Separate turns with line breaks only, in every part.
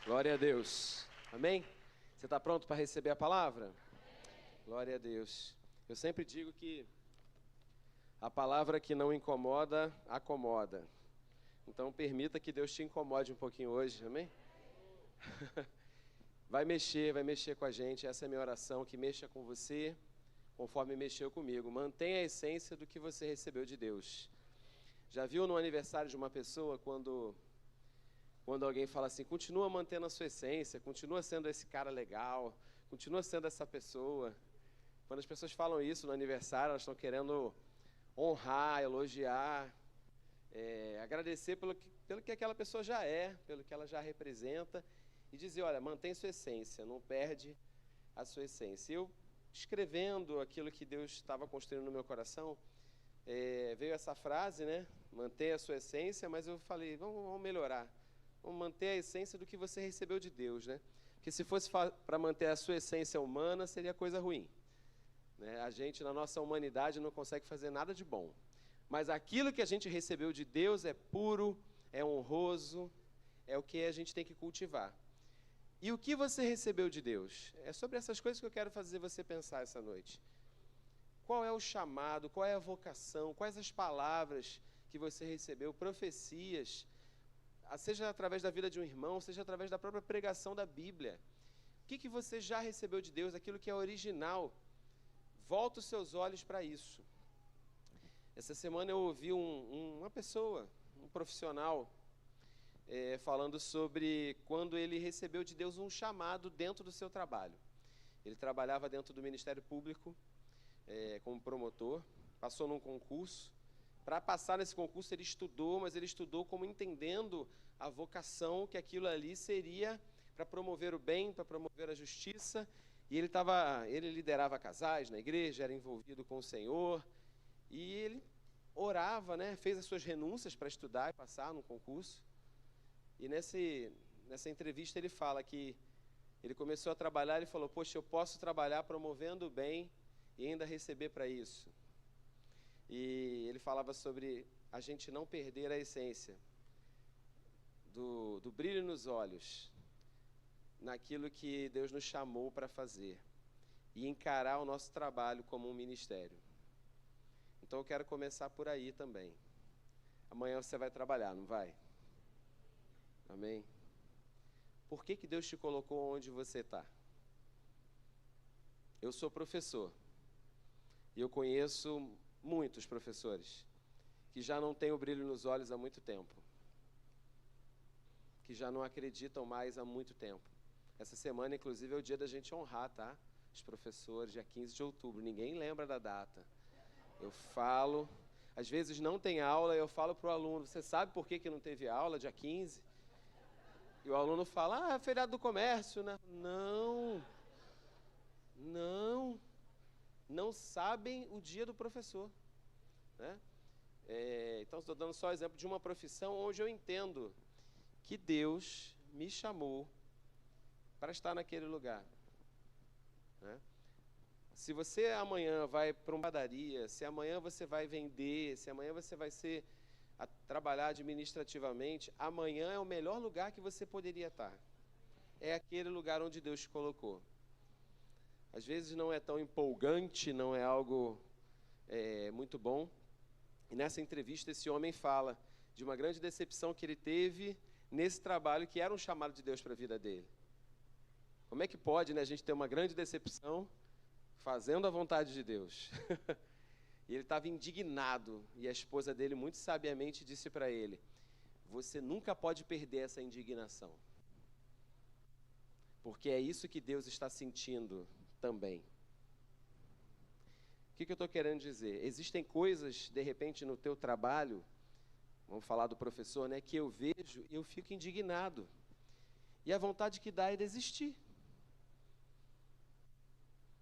Glória a Deus. Amém? Você está pronto para receber a palavra? Glória a Deus. Eu sempre digo que a palavra que não incomoda, acomoda. Então permita que Deus te incomode um pouquinho hoje, amém? Vai mexer com a gente. Essa é a minha oração, que mexa com você, conforme mexeu comigo. Mantenha a essência do que você recebeu de Deus. Já viu no aniversário de uma pessoa, quando alguém fala assim, continua mantendo a sua essência, continua sendo esse cara legal, continua sendo essa pessoa. Quando as pessoas falam isso no aniversário, elas estão querendo honrar, elogiar, agradecer pelo que aquela pessoa já é, pelo que ela já representa, e dizer, olha, mantém sua essência, não perde a sua essência. E eu, escrevendo aquilo que Deus estava construindo no meu coração, veio essa frase, né? Mantenha a sua essência, mas eu falei, vamos melhorar. Vamos manter a essência do que você recebeu de Deus, né? Porque se fosse para manter a sua essência humana, seria coisa ruim, né? A gente, na nossa humanidade, não consegue fazer nada de bom. Mas aquilo que a gente recebeu de Deus é puro, é honroso, é o que a gente tem que cultivar. E o que você recebeu de Deus? É sobre essas coisas que eu quero fazer você pensar essa noite. Qual é o chamado, qual é a vocação, quais as palavras que você recebeu, profecias, seja através da vida de um irmão, seja através da própria pregação da Bíblia. O que você já recebeu de Deus, aquilo que é original? Volta os seus olhos para isso. Essa semana eu ouvi uma pessoa, um profissional, falando sobre quando ele recebeu de Deus um chamado dentro do seu trabalho. Ele trabalhava dentro do Ministério Público, como promotor, passou num concurso. Para passar nesse concurso ele estudou, mas ele estudou como entendendo a vocação, que aquilo ali seria para promover o bem, para promover a justiça. E ele liderava casais na igreja, era envolvido com o Senhor, e ele orava, né, fez as suas renúncias para estudar e passar no concurso. E nessa entrevista ele fala que ele começou a trabalhar, ele falou, poxa, eu posso trabalhar promovendo o bem e ainda receber para isso. E ele falava sobre a gente não perder a essência do brilho nos olhos, naquilo que Deus nos chamou para fazer, e encarar o nosso trabalho como um ministério. Então eu quero começar por aí também. Amanhã você vai trabalhar, não vai? Amém? Por que Deus te colocou onde você está? Eu sou professor, e eu conheço muitos professores que já não têm o brilho nos olhos há muito tempo, que já não acreditam mais há muito tempo. Essa semana, inclusive, é o dia da gente honrar, tá? Os professores, dia 15 de outubro. Ninguém lembra da data. Eu falo, às vezes não tem aula, eu falo para o aluno, você sabe por que não teve aula dia 15? E o aluno fala, é feriado do comércio, né? Não sabem o dia do professor, né? Então, estou dando só o exemplo de uma profissão onde eu entendo que Deus me chamou para estar naquele lugar, né? Se você amanhã vai para uma padaria, se amanhã você vai vender, se amanhã você vai trabalhar administrativamente, amanhã é o melhor lugar que você poderia estar. É aquele lugar onde Deus te colocou. Às vezes não é tão empolgante, não é algo muito bom. E nessa entrevista esse homem fala de uma grande decepção que ele teve nesse trabalho que era um chamado de Deus para a vida dele. Como é que pode, né, a gente ter uma grande decepção fazendo a vontade de Deus? E ele estava indignado, e a esposa dele muito sabiamente disse para ele, você nunca pode perder essa indignação, porque é isso que Deus está sentindo também. O que eu estou querendo dizer? Existem coisas, de repente, no teu trabalho, vamos falar do professor, né, que eu vejo e eu fico indignado. E a vontade que dá é desistir.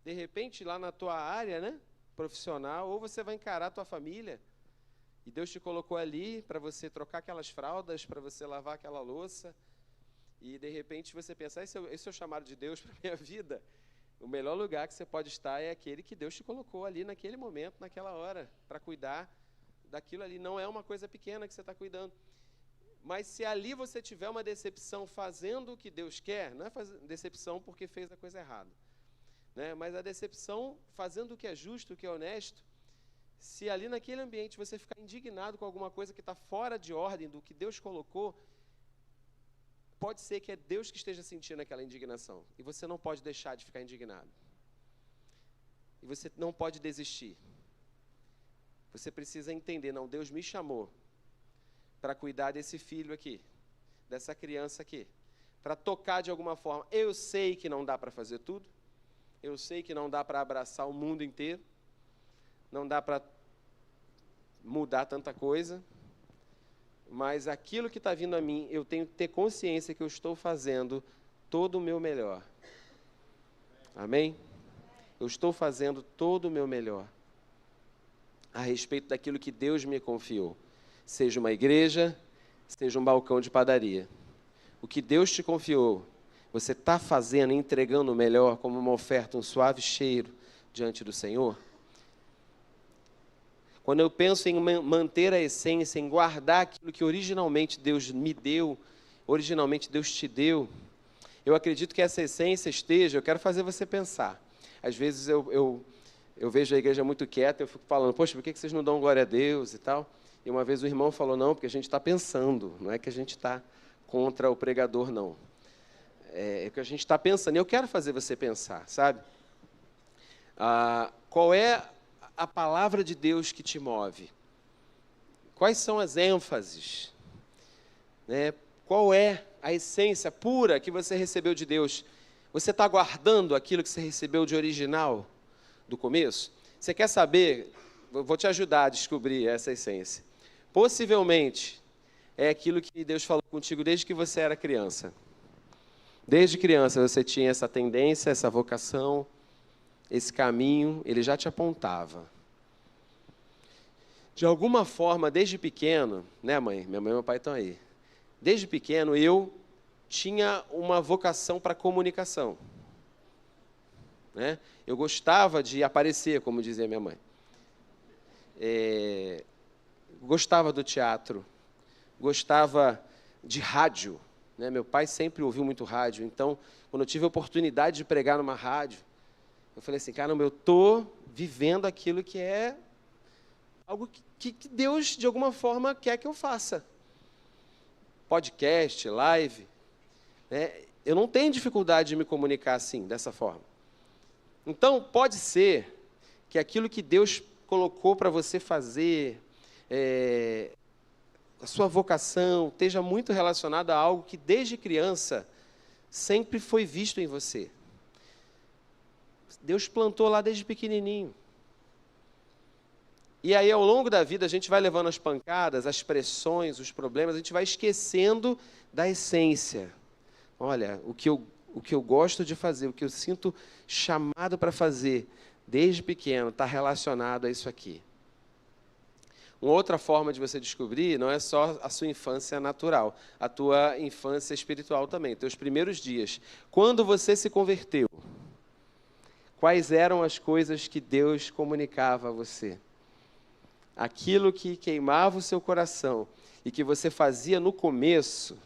De repente, lá na tua área, né, profissional, ou você vai encarar a tua família, e Deus te colocou ali para você trocar aquelas fraldas, para você lavar aquela louça, e de repente você pensa, esse é o chamado de Deus para a minha vida. O melhor lugar que você pode estar é aquele que Deus te colocou ali naquele momento, naquela hora, para cuidar daquilo ali. Não é uma coisa pequena que você está cuidando. Mas se ali você tiver uma decepção fazendo o que Deus quer, não é decepção porque fez a coisa errada, né? Mas a decepção fazendo o que é justo, o que é honesto, se ali naquele ambiente você ficar indignado com alguma coisa que está fora de ordem do que Deus colocou, pode ser que é Deus que esteja sentindo aquela indignação. E você não pode deixar de ficar indignado. E você não pode desistir. Você precisa entender, não, Deus me chamou para cuidar desse filho aqui, dessa criança aqui, para tocar de alguma forma. Eu sei que não dá para fazer tudo, eu sei que não dá para abraçar o mundo inteiro, não dá para mudar tanta coisa, mas aquilo que está vindo a mim, eu tenho que ter consciência que eu estou fazendo todo o meu melhor. Amém? Eu estou fazendo todo o meu melhor a respeito daquilo que Deus me confiou. Seja uma igreja, seja um balcão de padaria. O que Deus te confiou, você está fazendo, entregando o melhor como uma oferta, um suave cheiro diante do Senhor? Quando eu penso em manter a essência, em guardar aquilo que originalmente Deus me deu, originalmente Deus te deu, eu acredito que essa essência esteja, eu quero fazer você pensar. Às vezes eu vejo a igreja muito quieta, eu fico falando, poxa, por que vocês não dão glória a Deus e tal? E uma vez o irmão falou, não, porque a gente está pensando, não é que a gente está contra o pregador, não. É que a gente está pensando, e eu quero fazer você pensar, sabe? Qual é a palavra de Deus que te move? Quais são as ênfases? Né? Qual é a essência pura que você recebeu de Deus? Você está guardando aquilo que você recebeu de original do começo? Você quer saber? Eu vou te ajudar a descobrir essa essência. Possivelmente, é aquilo que Deus falou contigo desde que você era criança. Desde criança você tinha essa tendência, essa vocação, esse caminho, ele já te apontava. De alguma forma, desde pequeno, né, mãe? Minha mãe e meu pai estão aí. Desde pequeno, eu tinha uma vocação para comunicação. Né? Eu gostava de aparecer, como dizia minha mãe. Gostava do teatro, gostava de rádio. Né? Meu pai sempre ouviu muito rádio, então, quando eu tive a oportunidade de pregar numa rádio, eu falei assim, caramba, eu estou vivendo aquilo que é algo que Deus, de alguma forma, quer que eu faça. Podcast, live. Né? Eu não tenho dificuldade de me comunicar assim, dessa forma. Então, pode ser que aquilo que Deus colocou para você fazer, a sua vocação, esteja muito relacionada a algo que, desde criança, sempre foi visto em você. Deus plantou lá desde pequenininho. E aí, ao longo da vida, a gente vai levando as pancadas, as pressões, os problemas, a gente vai esquecendo da essência. Olha, o que eu gosto de fazer, o que eu sinto chamado para fazer, desde pequeno, está relacionado a isso aqui. Uma outra forma de você descobrir não é só a sua infância natural, a tua infância espiritual também, teus primeiros dias. Quando você se converteu, quais eram as coisas que Deus comunicava a você? Aquilo que queimava o seu coração e que você fazia no começo,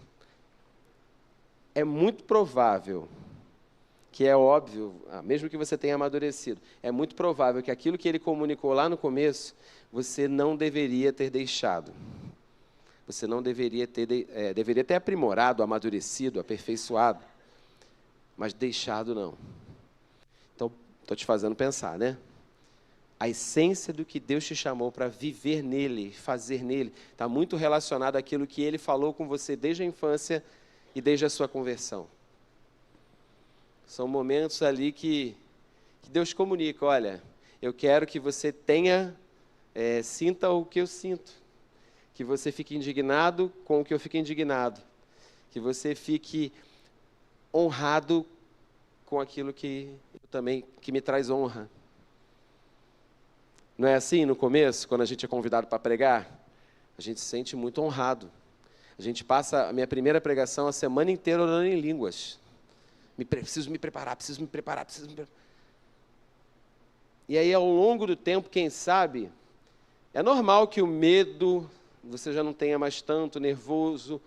é muito provável, que é óbvio, mesmo que você tenha amadurecido, é muito provável que aquilo que ele comunicou lá no começo, você não deveria ter deixado. Você não deveria ter, deveria ter aprimorado, amadurecido, aperfeiçoado, mas deixado não. Então, estou te fazendo pensar, né? A essência do que Deus te chamou para viver nele, fazer nele, está muito relacionado àquilo que ele falou com você desde a infância e desde a sua conversão. São momentos ali que Deus comunica, olha, eu quero que você sinta o que eu sinto, que você fique indignado com o que eu fico indignado, que você fique honrado com aquilo que me traz honra. Não é assim no começo, quando a gente é convidado para pregar? A gente se sente muito honrado. A gente passa a minha primeira pregação a semana inteira orando em línguas. Preciso me preparar. E aí, ao longo do tempo, quem sabe, é normal que o medo você já não tenha mais tanto nervoso,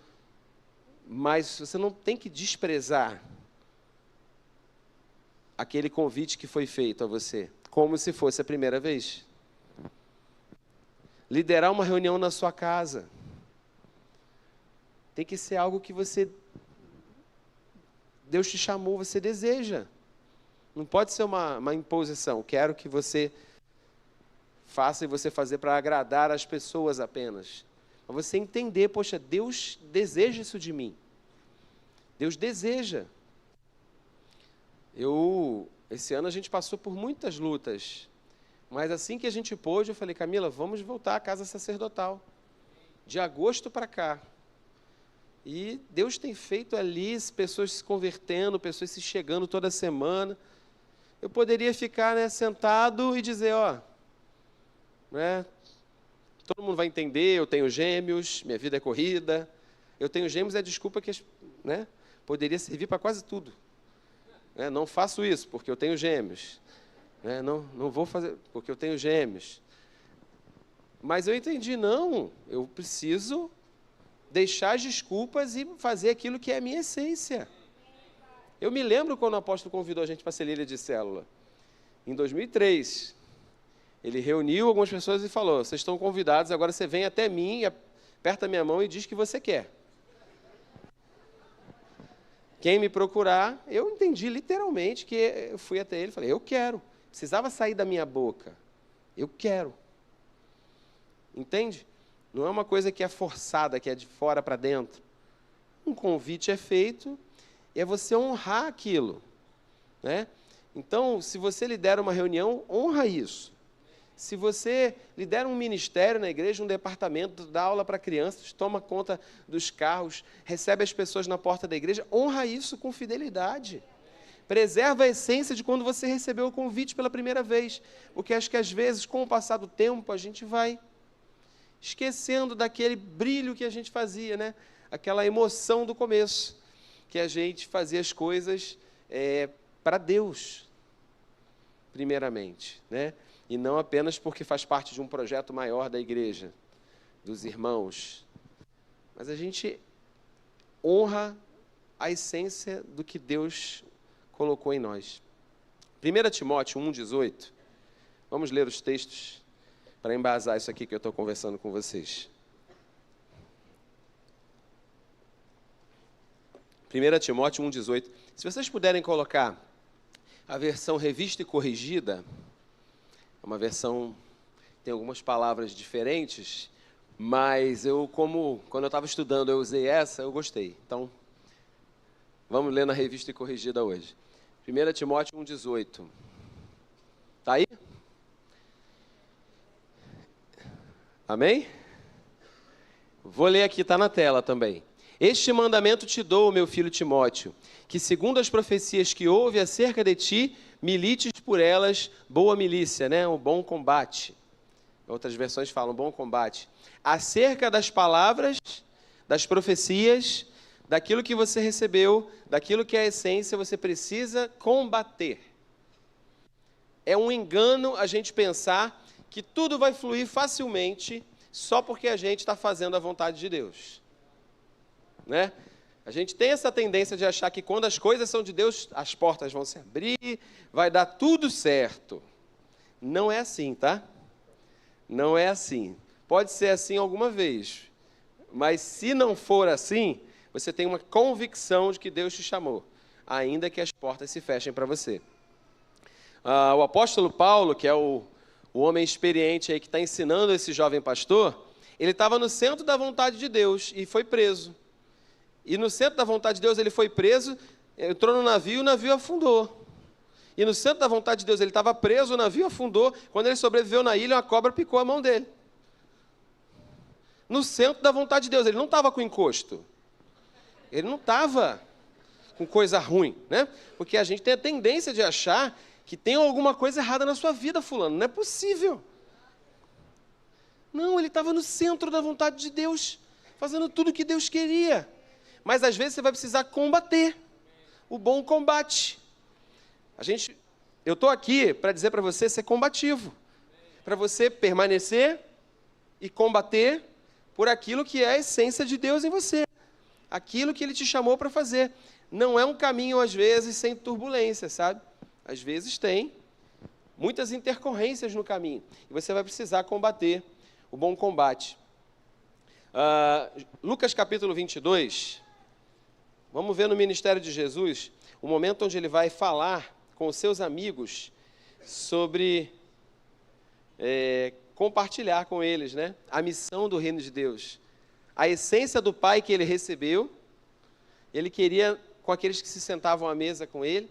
mas você não tem que desprezar aquele convite que foi feito a você, como se fosse a primeira vez. Liderar uma reunião na sua casa tem que ser algo que Deus te chamou, você deseja. Não pode ser uma imposição. Quero que você faça e você fazer para agradar as pessoas apenas. Mas você entender, poxa, Deus deseja isso de mim. Deus deseja. Esse ano a gente passou por muitas lutas. Mas assim que a gente pôde, eu falei, Camila, vamos voltar à casa sacerdotal. De agosto para cá. E Deus tem feito ali pessoas se convertendo, pessoas se chegando toda semana. Eu poderia ficar, sentado e dizer, todo mundo vai entender, eu tenho gêmeos, minha vida é corrida. Eu tenho gêmeos é desculpa que poderia servir para quase tudo. Não faço isso porque eu tenho gêmeos. Não vou fazer porque eu tenho gêmeos. Mas eu entendi, eu preciso deixar as desculpas e fazer aquilo que é a minha essência. Eu me lembro quando o apóstolo convidou a gente para ser líder de célula. Em 2003, ele reuniu algumas pessoas e falou, vocês estão convidados, agora você vem até mim, aperta a minha mão e diz que você quer. Quem me procurar, eu entendi literalmente que eu fui até ele e falei, eu quero. Precisava sair da minha boca. Eu quero. Entende? Não é uma coisa que é forçada, que é de fora para dentro. Um convite é feito e é você honrar aquilo. Então, se você lidera uma reunião, honra isso. Se você lidera um ministério na igreja, um departamento, dá aula para crianças, toma conta dos carros, recebe as pessoas na porta da igreja, honra isso com fidelidade. Preserva a essência de quando você recebeu o convite pela primeira vez. Porque acho que às vezes, com o passar do tempo, a gente vai esquecendo daquele brilho que a gente fazia, aquela emoção do começo, que a gente fazia as coisas para Deus, primeiramente, e não apenas porque faz parte de um projeto maior da igreja, dos irmãos, mas a gente honra a essência do que Deus colocou em nós. 1 Timóteo 1,18, vamos ler os textos para embasar isso aqui que eu estou conversando com vocês. 1 Timóteo 1,18. Se vocês puderem colocar a versão revista e corrigida, é uma versão, tem algumas palavras diferentes, mas quando eu estava estudando, eu usei essa, eu gostei. Então, vamos ler na revista e corrigida hoje. 1 Timóteo 1,18. Está aí? Amém? Vou ler aqui, está na tela também. Este mandamento te dou, meu filho Timóteo, que segundo as profecias que houve acerca de ti, milites por elas boa milícia, o bom combate. Outras versões falam bom combate. Acerca das palavras, das profecias, daquilo que você recebeu, daquilo que é a essência, você precisa combater. É um engano a gente pensar que tudo vai fluir facilmente só porque a gente está fazendo a vontade de Deus. A gente tem essa tendência de achar que quando as coisas são de Deus, as portas vão se abrir, vai dar tudo certo. Não é assim, tá? Não é assim. Pode ser assim alguma vez, mas se não for assim, você tem uma convicção de que Deus te chamou, ainda que as portas se fechem para você. O apóstolo Paulo, que é o homem experiente aí que está ensinando esse jovem pastor, ele estava no centro da vontade de Deus e foi preso. E no centro da vontade de Deus ele foi preso, entrou no navio e o navio afundou. E no centro da vontade de Deus ele estava preso, o navio afundou. Quando ele sobreviveu na ilha, uma cobra picou a mão dele. No centro da vontade de Deus, ele não estava com encosto. Ele não estava com coisa ruim, Porque a gente tem a tendência de achar que tem alguma coisa errada na sua vida, fulano. Não é possível. Não, ele estava no centro da vontade de Deus, fazendo tudo o que Deus queria. Mas às vezes você vai precisar combater o bom combate. Eu estou aqui para dizer para você ser combativo, para você permanecer e combater por aquilo que é a essência de Deus em você, aquilo que Ele te chamou para fazer. Não é um caminho, às vezes, sem turbulência, sabe? Às vezes tem muitas intercorrências no caminho, e você vai precisar combater o bom combate. Lucas capítulo 22, vamos ver no ministério de Jesus, o momento onde Ele vai falar com os seus amigos sobre compartilhar com eles, né, a missão do reino de Deus. A essência do Pai que Ele recebeu, Ele queria, com aqueles que se sentavam à mesa com Ele,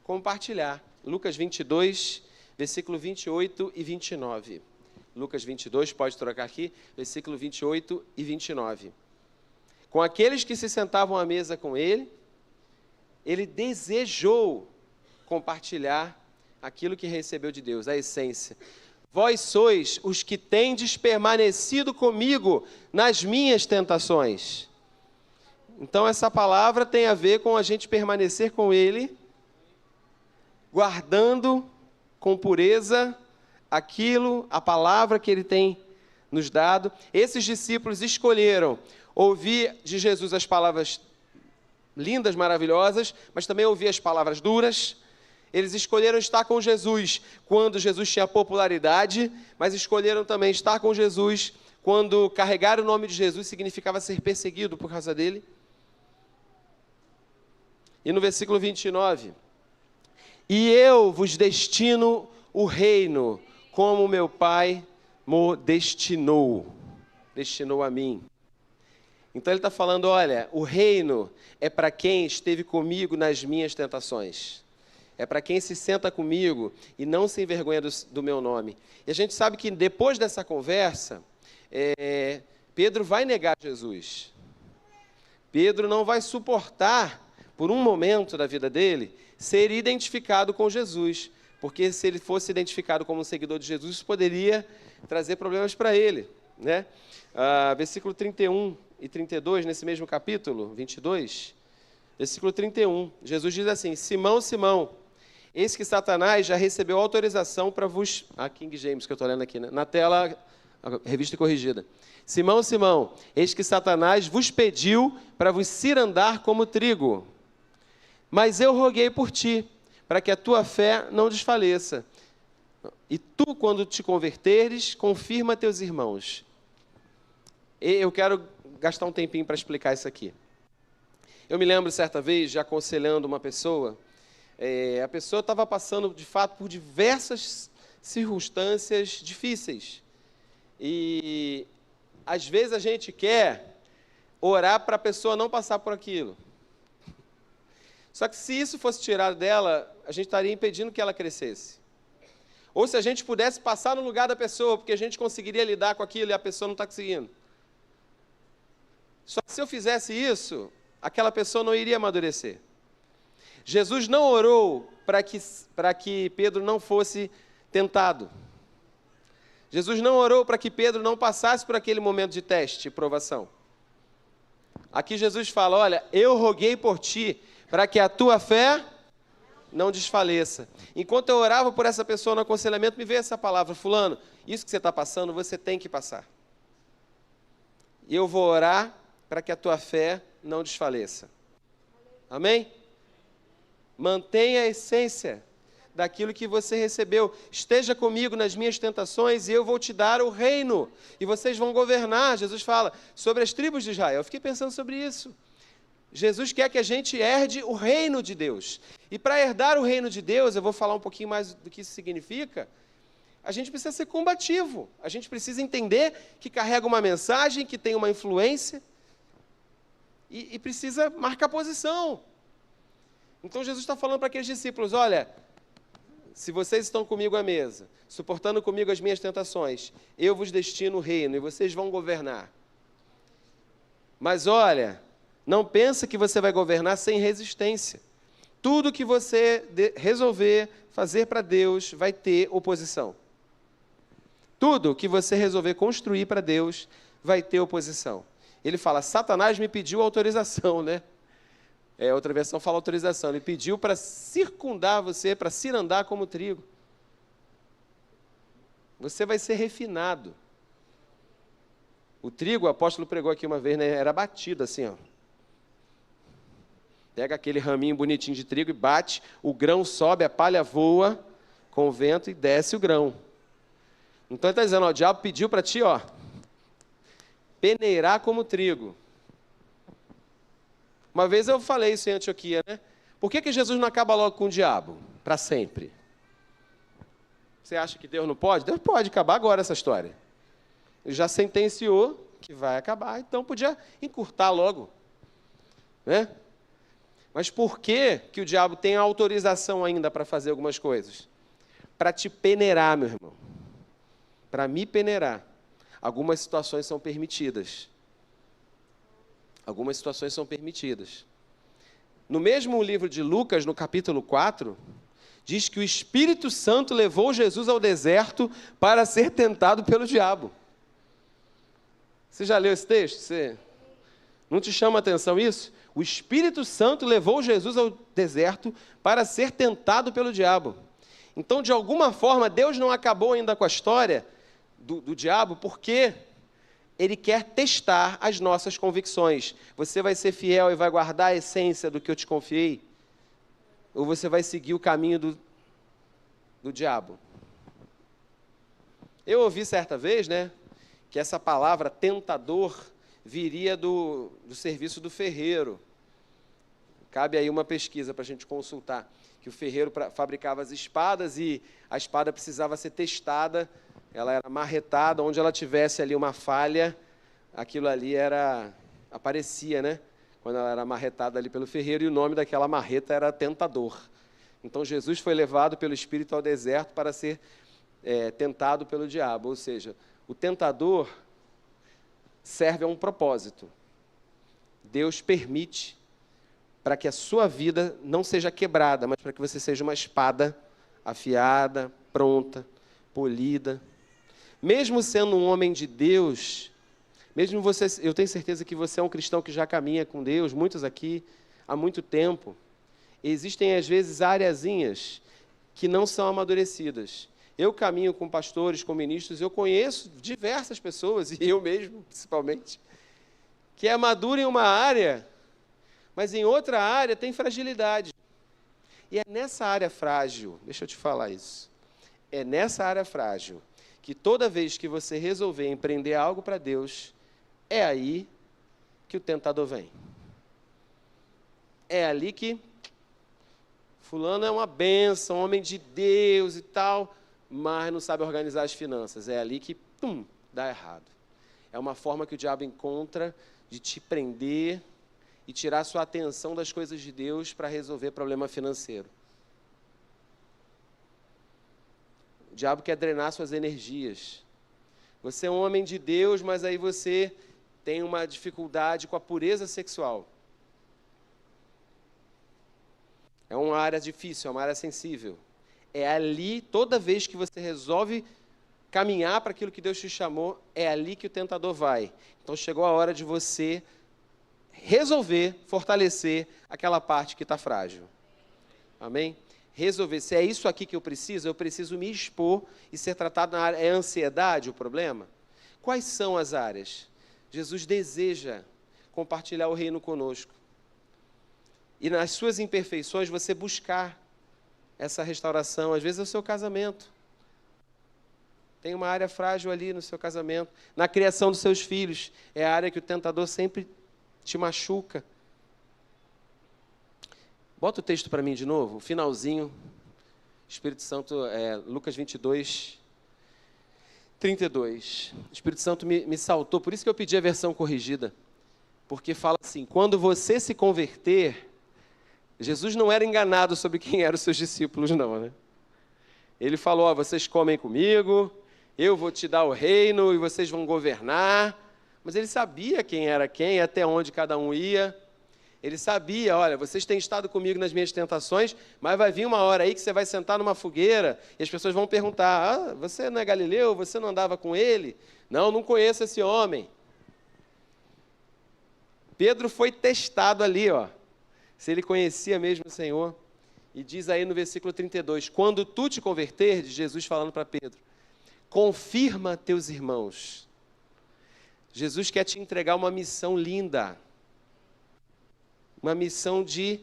compartilhar. Lucas 22, versículo 28 e 29. Lucas 22, pode trocar aqui, versículo 28 e 29. Com aqueles que se sentavam à mesa com Ele, Ele desejou compartilhar aquilo que recebeu de Deus, a essência. Vós sois os que tendes permanecido comigo nas minhas tentações. Então, essa palavra tem a ver com a gente permanecer com Ele, guardando com pureza aquilo, a palavra que Ele tem nos dado. Esses discípulos escolheram ouvir de Jesus as palavras lindas, maravilhosas, mas também ouvir as palavras duras. Eles escolheram estar com Jesus quando Jesus tinha popularidade, mas escolheram também estar com Jesus quando carregar o nome de Jesus significava ser perseguido por causa dele. E no versículo 29, e eu vos destino o reino, como meu Pai me destinou a mim. Então ele está falando, olha, o reino é para quem esteve comigo nas minhas tentações. É para quem se senta comigo e não se envergonha do meu nome. E a gente sabe que depois dessa conversa, Pedro vai negar Jesus. Pedro não vai suportar, por um momento da vida dele, ser identificado com Jesus. Porque se ele fosse identificado como um seguidor de Jesus, isso poderia trazer problemas para ele, né? Versículo 31 e 32, nesse mesmo capítulo, 22, versículo 31, Jesus diz assim, Simão, Simão, eis que Satanás já recebeu autorização para vos... King James que eu estou lendo aqui, né? Na tela, revista corrigida. Simão, Simão, eis que Satanás vos pediu para vos cirandar como trigo. Mas eu roguei por ti, para que a tua fé não desfaleça. E tu, quando te converteres, confirma teus irmãos. Eu quero gastar um tempinho para explicar isso aqui. Eu me lembro, certa vez, de aconselhando uma pessoa, a pessoa estava passando, de fato, por diversas circunstâncias difíceis. E, às vezes, a gente quer orar para a pessoa não passar por aquilo. Só que, se isso fosse tirado dela, a gente estaria impedindo que ela crescesse. Ou se a gente pudesse passar no lugar da pessoa, porque a gente conseguiria lidar com aquilo e a pessoa não está conseguindo. Só que se eu fizesse isso, aquela pessoa não iria amadurecer. Jesus não orou para que Pedro não fosse tentado. Jesus não orou para que Pedro não passasse por aquele momento de teste e provação. Aqui Jesus fala, olha, eu roguei por ti, para que a tua fé não desfaleça. Enquanto eu orava por essa pessoa no aconselhamento, me veio essa palavra, fulano, isso que você está passando, você tem que passar. E eu vou orar para que a tua fé não desfaleça. Amém? Mantenha a essência daquilo que você recebeu. Esteja comigo nas minhas tentações e eu vou te dar o reino. E vocês vão governar, Jesus fala, sobre as tribos de Israel. Eu fiquei pensando sobre isso. Jesus quer que a gente herde o reino de Deus. E para herdar o reino de Deus, eu vou falar um pouquinho mais do que isso significa, a gente precisa ser combativo. A gente precisa entender que carrega uma mensagem, que tem uma influência, e precisa marcar posição. Então Jesus está falando para aqueles discípulos, olha, se vocês estão comigo à mesa, suportando comigo as minhas tentações, eu vos destino o reino e vocês vão governar. Mas olha, não pensa que você vai governar sem resistência. Tudo que você resolver fazer para Deus vai ter oposição. Tudo que você resolver construir para Deus vai ter oposição. Ele fala, Satanás me pediu autorização, né? Outra versão fala autorização. Ele pediu para circundar você, para cirandar como trigo. Você vai ser refinado. O trigo, o apóstolo pregou aqui uma vez, né, era batido assim, ó. Pega aquele raminho bonitinho de trigo e bate, o grão sobe, a palha voa com o vento e desce o grão. Então ele está dizendo, ó, o diabo pediu para ti, ó, peneirar como trigo. Uma vez eu falei isso em Antioquia, né? Por que Jesus não acaba logo com o diabo? Para sempre. Você acha que Deus não pode? Deus pode acabar agora essa história. Ele já sentenciou que vai acabar, então podia encurtar logo, né? Mas por que o diabo tem autorização ainda para fazer algumas coisas? Para te peneirar, meu irmão. Para me peneirar. Algumas situações são permitidas. Algumas situações são permitidas. No mesmo livro de Lucas, no capítulo 4, diz que o Espírito Santo levou Jesus ao deserto para ser tentado pelo diabo. Você já leu esse texto? Não te chama a atenção isso? O Espírito Santo levou Jesus ao deserto para ser tentado pelo diabo. Então, de alguma forma, Deus não acabou ainda com a história do diabo, porque Ele quer testar as nossas convicções. Você vai ser fiel e vai guardar a essência do que eu te confiei? Ou você vai seguir o caminho do diabo? Eu ouvi certa vez, né, que essa palavra tentador viria do serviço do ferreiro. Cabe aí uma pesquisa para a gente consultar, que o ferreiro fabricava as espadas e a espada precisava ser testada, ela era marretada, onde ela tivesse ali uma falha, aquilo ali aparecia, né? Quando ela era marretada ali pelo ferreiro, e o nome daquela marreta era tentador. Então Jesus foi levado pelo Espírito ao deserto para ser tentado pelo diabo, ou seja, o tentador serve a um propósito. Deus permite para que a sua vida não seja quebrada, mas para que você seja uma espada afiada, pronta, polida. Mesmo sendo um homem de Deus, mesmo você, eu tenho certeza que você é um cristão que já caminha com Deus, muitos aqui, há muito tempo, existem às vezes areazinhas que não são amadurecidas. Eu caminho com pastores, com ministros, eu conheço diversas pessoas, e eu mesmo, principalmente, que é maduro em uma área, mas em outra área tem fragilidade. E é nessa área frágil, deixa eu te falar isso, é nessa área frágil que toda vez que você resolver empreender algo para Deus, é aí que o tentador vem. É ali que fulano é uma bênção, homem de Deus e tal, mas não sabe organizar as finanças. É ali que, dá errado. É uma forma que o diabo encontra de te prender e tirar sua atenção das coisas de Deus para resolver problema financeiro. O diabo quer drenar suas energias. Você é um homem de Deus, mas aí você tem uma dificuldade com a pureza sexual. É uma área difícil, é uma área sensível. É ali, toda vez que você resolve caminhar para aquilo que Deus te chamou, é ali que o tentador vai. Então chegou a hora de você resolver, fortalecer aquela parte que está frágil. Amém? Resolver. Se é isso aqui que eu preciso me expor e ser tratado na área. É ansiedade o problema? Quais são as áreas? Jesus deseja compartilhar o reino conosco. E nas suas imperfeições, você buscar essa restauração. Às vezes é o seu casamento. Tem uma área frágil ali no seu casamento. Na criação dos seus filhos, é a área que o tentador sempre te machuca. Bota o texto para mim de novo, o finalzinho. Espírito Santo, Lucas 22, 32. O Espírito Santo me saltou, por isso que eu pedi a versão corrigida. Porque fala assim, quando você se converter, Jesus não era enganado sobre quem eram os seus discípulos, não, né? Ele falou, vocês comem comigo, eu vou te dar o reino e vocês vão governar. Mas ele sabia quem era quem, até onde cada um ia. Ele sabia, olha, vocês têm estado comigo nas minhas tentações, mas vai vir uma hora aí que você vai sentar numa fogueira e as pessoas vão perguntar, você não é Galileu? Você não andava com ele? Não conheço esse homem. Pedro foi testado ali, se ele conhecia mesmo o Senhor. E diz aí no versículo 32, quando tu te converteres, Jesus falando para Pedro, confirma teus irmãos. Jesus quer te entregar uma missão linda. Uma missão de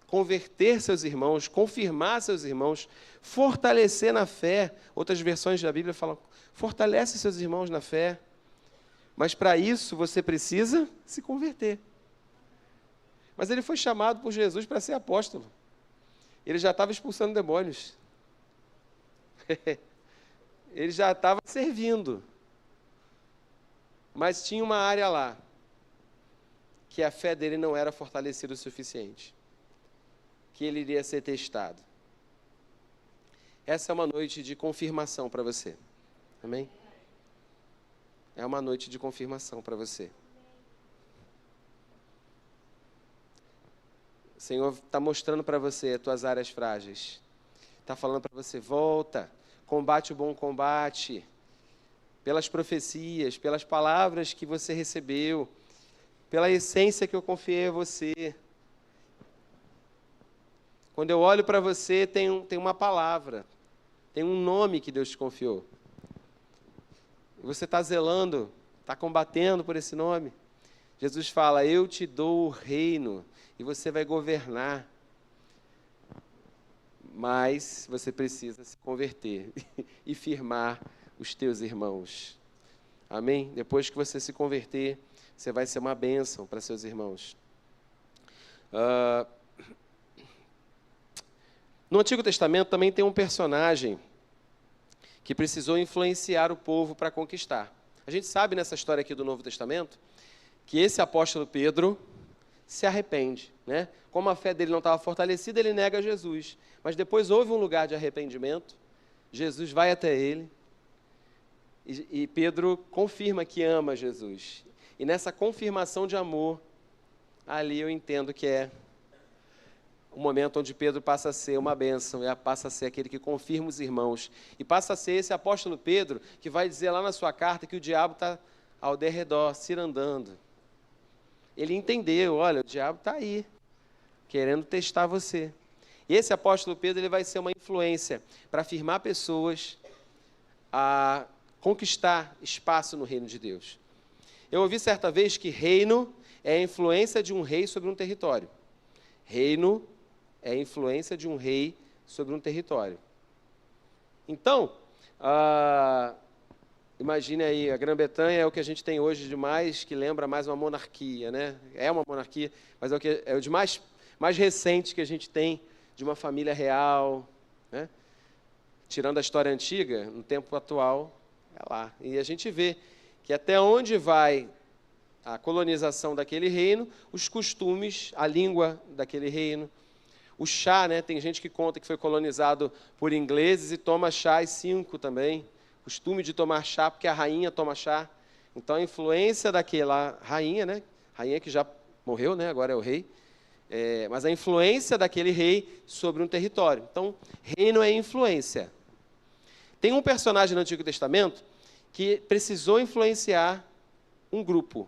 converter seus irmãos, confirmar seus irmãos, fortalecer na fé. Outras versões da Bíblia falam, fortalece seus irmãos na fé. Mas para isso você precisa se converter. Mas ele foi chamado por Jesus para ser apóstolo. Ele já estava expulsando demônios. Ele já estava servindo. Mas tinha uma área lá que a fé dele não era fortalecida o suficiente, que ele iria ser testado. Essa é uma noite de confirmação para você. Amém? É uma noite de confirmação para você. O Senhor está mostrando para você as tuas áreas frágeis. Está falando para você, volta, combate o bom combate, pelas profecias, pelas palavras que você recebeu, pela essência que eu confiei a você. Quando eu olho para você, tem uma palavra, tem um nome que Deus te confiou. Você está zelando, está combatendo por esse nome. Jesus fala, eu te dou o reino e você vai governar. Mas você precisa se converter e firmar os teus irmãos. Amém? Depois que você se converter, você vai ser uma bênção para seus irmãos. No Antigo Testamento também tem um personagem que precisou influenciar o povo para conquistar. A gente sabe nessa história aqui do Novo Testamento que esse apóstolo Pedro se arrepende, né? Como a fé dele não estava fortalecida, ele nega Jesus. Mas depois houve um lugar de arrependimento, Jesus vai até ele, e Pedro confirma que ama Jesus. E nessa confirmação de amor, ali eu entendo que é o momento onde Pedro passa a ser uma bênção, passa a ser aquele que confirma os irmãos. E passa a ser esse apóstolo Pedro que vai dizer lá na sua carta que o diabo está ao derredor, cirandando. Ele entendeu, olha, o diabo está aí, querendo testar você. E esse apóstolo Pedro ele vai ser uma influência para afirmar pessoas a conquistar espaço no reino de Deus. Eu ouvi certa vez que reino é a influência de um rei sobre um território. Reino é a influência de um rei sobre um território. Então, imagine aí, a Grã-Bretanha é o que a gente tem hoje de mais, que lembra mais uma monarquia, né? É uma monarquia, mas é o de mais recente que a gente tem de uma família real, né? Tirando a história antiga, no tempo atual, é lá. E a gente vê que até onde vai a colonização daquele reino, os costumes, a língua daquele reino, o chá, né? Tem gente que conta que foi colonizado por ingleses e toma chá às 5 também. Costume de tomar chá, porque a rainha toma chá. Então, a influência daquela rainha, né? Rainha que já morreu, né? Agora é o rei. Mas a influência daquele rei sobre um território. Então, reino é influência. Tem um personagem no Antigo Testamento que precisou influenciar um grupo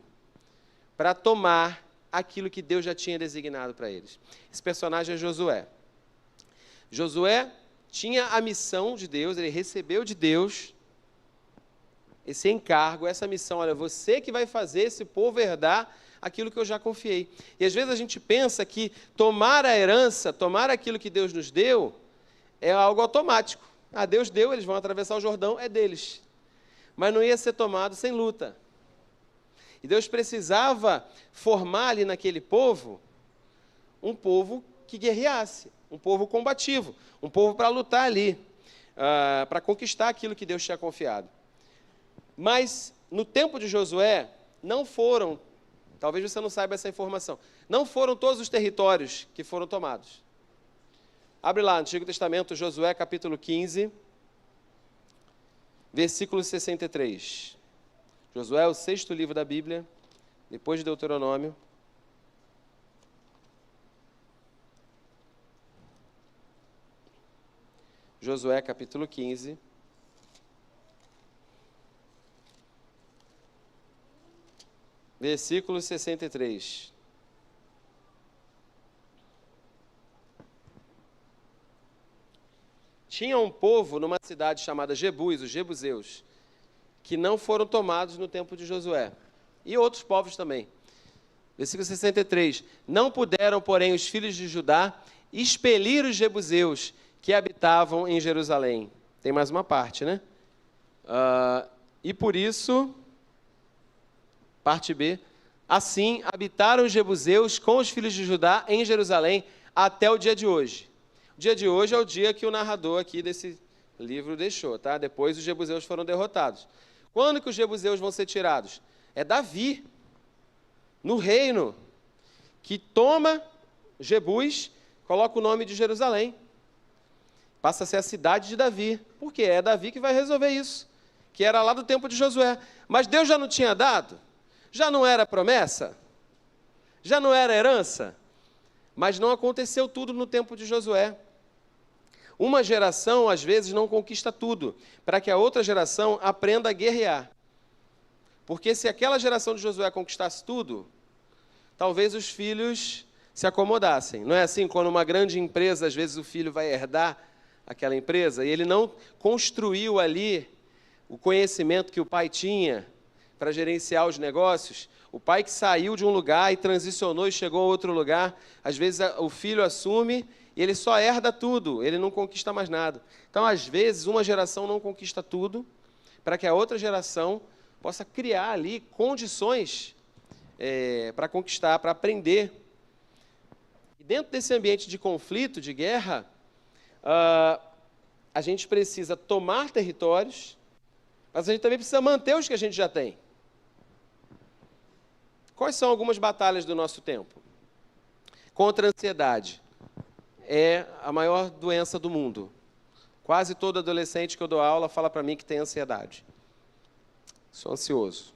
para tomar aquilo que Deus já tinha designado para eles. Esse personagem é Josué. Josué tinha a missão de Deus, ele recebeu de Deus esse encargo, essa missão. Olha, você que vai fazer esse povo herdar aquilo que eu já confiei. E às vezes a gente pensa que tomar a herança, tomar aquilo que Deus nos deu, é algo automático. Deus deu, eles vão atravessar o Jordão, é deles. Mas não ia ser tomado sem luta. E Deus precisava formar ali naquele povo, um povo que guerreasse, um povo combativo, um povo para lutar ali, para conquistar aquilo que Deus tinha confiado. Mas, no tempo de Josué, não foram, talvez você não saiba essa informação, não foram todos os territórios que foram tomados. Abre lá, Antigo Testamento, Josué, capítulo 15, versículo 63. Josué é o 6º livro da Bíblia, depois de Deuteronômio. Josué, capítulo 15. Versículo 63. Tinha um povo numa cidade chamada Jebus, os jebuseus, que não foram tomados no tempo de Josué. E outros povos também. Versículo 63. Não puderam, porém, os filhos de Judá expelir os jebuseus que habitavam em Jerusalém. Tem mais uma parte, né? E por isso, parte B, assim habitaram os jebuseus com os filhos de Judá em Jerusalém até o dia de hoje. O dia de hoje é o dia que o narrador aqui desse livro deixou, tá? Depois os jebuseus foram derrotados. Quando que os jebuseus vão ser tirados? É Davi, no reino, que toma Jebus, coloca o nome de Jerusalém. Passa a ser a cidade de Davi. Por quê? É Davi que vai resolver isso, que era lá do tempo de Josué. Mas Deus já não tinha dado? Já não era promessa? Já não era herança? Mas não aconteceu tudo no tempo de Josué. Uma geração, às vezes, não conquista tudo, para que a outra geração aprenda a guerrear. Porque se aquela geração de Josué conquistasse tudo, talvez os filhos se acomodassem. Não é assim? Quando uma grande empresa, às vezes o filho vai herdar aquela empresa, e ele não construiu ali o conhecimento que o pai tinha para gerenciar os negócios. O pai que saiu de um lugar e transicionou e chegou a outro lugar, às vezes o filho assume e ele só herda tudo, ele não conquista mais nada. Então, às vezes, uma geração não conquista tudo, para que a outra geração possa criar ali condições para conquistar, para aprender. E dentro desse ambiente de conflito, de guerra, a gente precisa tomar territórios, mas a gente também precisa manter os que a gente já tem. Quais são algumas batalhas do nosso tempo? Contra a ansiedade. É a maior doença do mundo. Quase todo adolescente que eu dou aula fala para mim que tem ansiedade. Sou ansioso.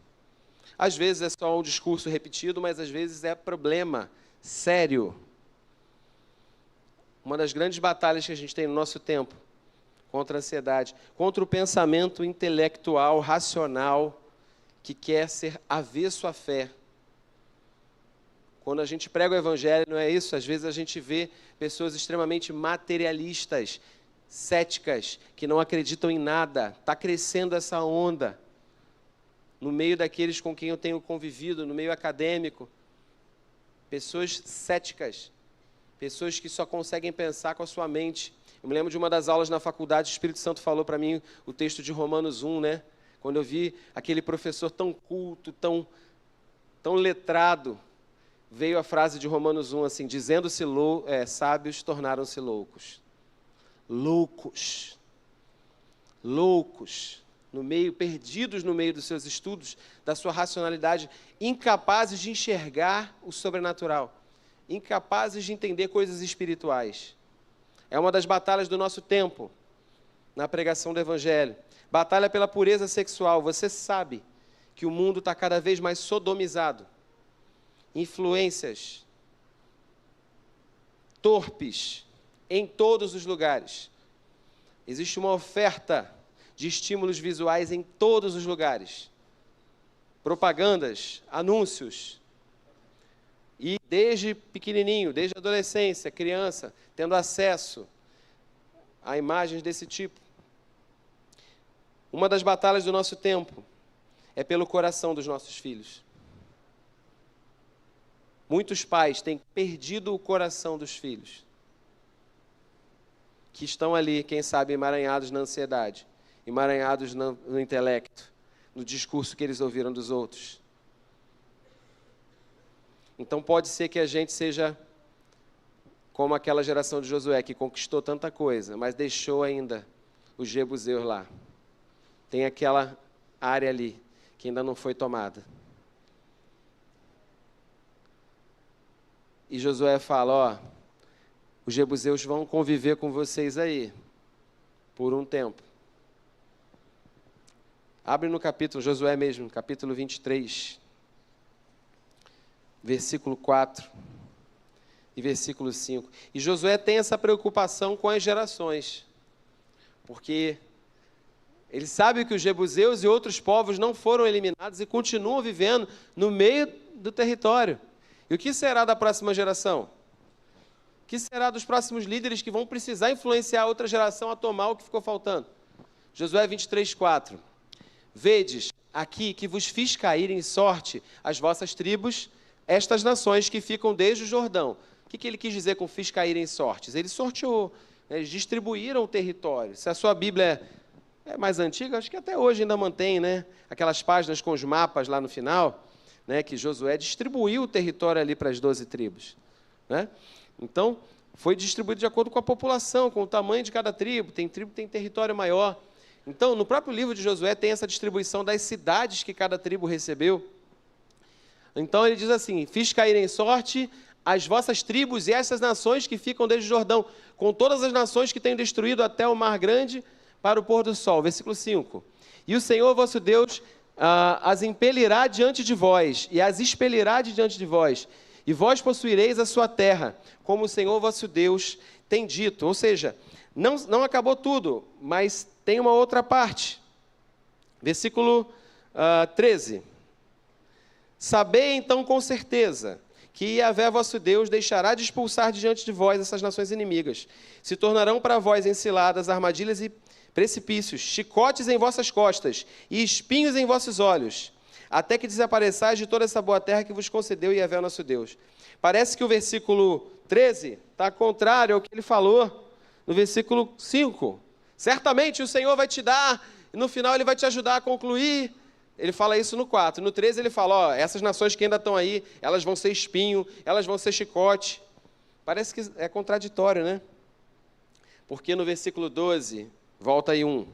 Às vezes é só um discurso repetido, mas às vezes é problema sério. Uma das grandes batalhas que a gente tem no nosso tempo, contra a ansiedade, contra o pensamento intelectual, racional, que quer ser avesso à fé. Quando a gente prega o evangelho, não é isso? Às vezes a gente vê pessoas extremamente materialistas, céticas, que não acreditam em nada. Está crescendo essa onda no meio daqueles com quem eu tenho convivido, no meio acadêmico. Pessoas céticas, pessoas que só conseguem pensar com a sua mente. Eu me lembro de uma das aulas na faculdade, o Espírito Santo falou para mim o texto de Romanos 1, né? Quando eu vi aquele professor tão culto, tão letrado, veio a frase de Romanos 1, assim, dizendo-se sábios, tornaram-se loucos. Loucos. Loucos. Perdidos no meio dos seus estudos, da sua racionalidade, incapazes de enxergar o sobrenatural, incapazes de entender coisas espirituais. É uma das batalhas do nosso tempo, na pregação do Evangelho. Batalha pela pureza sexual. Você sabe que o mundo está cada vez mais sodomizado. Influências torpes em todos os lugares. Existe uma oferta de estímulos visuais em todos os lugares. Propagandas, anúncios. E desde pequenininho, desde a adolescência, criança, tendo acesso a imagens desse tipo. Uma das batalhas do nosso tempo é pelo coração dos nossos filhos. Muitos pais têm perdido o coração dos filhos, que estão ali, quem sabe, emaranhados na ansiedade, emaranhados no intelecto, no discurso que eles ouviram dos outros. Então pode ser que a gente seja como aquela geração de Josué, que conquistou tanta coisa, mas deixou ainda os jebuseus lá. Tem aquela área ali que ainda não foi tomada. E Josué fala, os jebuseus vão conviver com vocês aí, por um tempo. Abre no capítulo, Josué mesmo, capítulo 23, versículo 4 e versículo 5. E Josué tem essa preocupação com as gerações, porque ele sabe que os jebuseus e outros povos não foram eliminados e continuam vivendo no meio do território. E o que será da próxima geração? O que será dos próximos líderes que vão precisar influenciar a outra geração a tomar o que ficou faltando? Josué 23, 4. Vedes aqui que vos fiz cair em sorte as vossas tribos, estas nações que ficam desde o Jordão. O que ele quis dizer com fiz cair em sortes? Ele sorteou, né? Eles distribuíram o território. Se a sua Bíblia é mais antiga, acho que até hoje ainda mantém, né? Aquelas páginas com os mapas lá no final, né? Que Josué distribuiu o território ali para as 12 tribos, né? Então, foi distribuído de acordo com a população, com o tamanho de cada tribo. Tem tribo que tem território maior. Então, no próprio livro de Josué tem essa distribuição das cidades que cada tribo recebeu. Então, ele diz assim, fiz cair em sorte as vossas tribos e essas nações que ficam desde o Jordão, com todas as nações que tenho destruído até o mar grande para o pôr do sol. Versículo 5. E o Senhor vosso Deus as impelirá diante de vós, e as expelirá de diante de vós, e vós possuireis a sua terra, como o Senhor vosso Deus tem dito. Ou seja, não acabou tudo, mas tem uma outra parte. Versículo 13. Sabei então com certeza que Yahvé vosso Deus deixará de expulsar de diante de vós essas nações inimigas. Se tornarão para vós enciladas, armadilhas e precipícios, chicotes em vossas costas e espinhos em vossos olhos, até que desapareçais de toda essa boa terra que vos concedeu Yahvé nosso Deus. Parece que o versículo 13 está contrário ao que ele falou no versículo 5. Certamente o Senhor vai te dar, e no final ele vai te ajudar a concluir. Ele fala isso no 4. No 13 ele fala, essas nações que ainda estão aí, elas vão ser espinho, elas vão ser chicote. Parece que é contraditório, né? Porque no versículo 12, volta aí 1,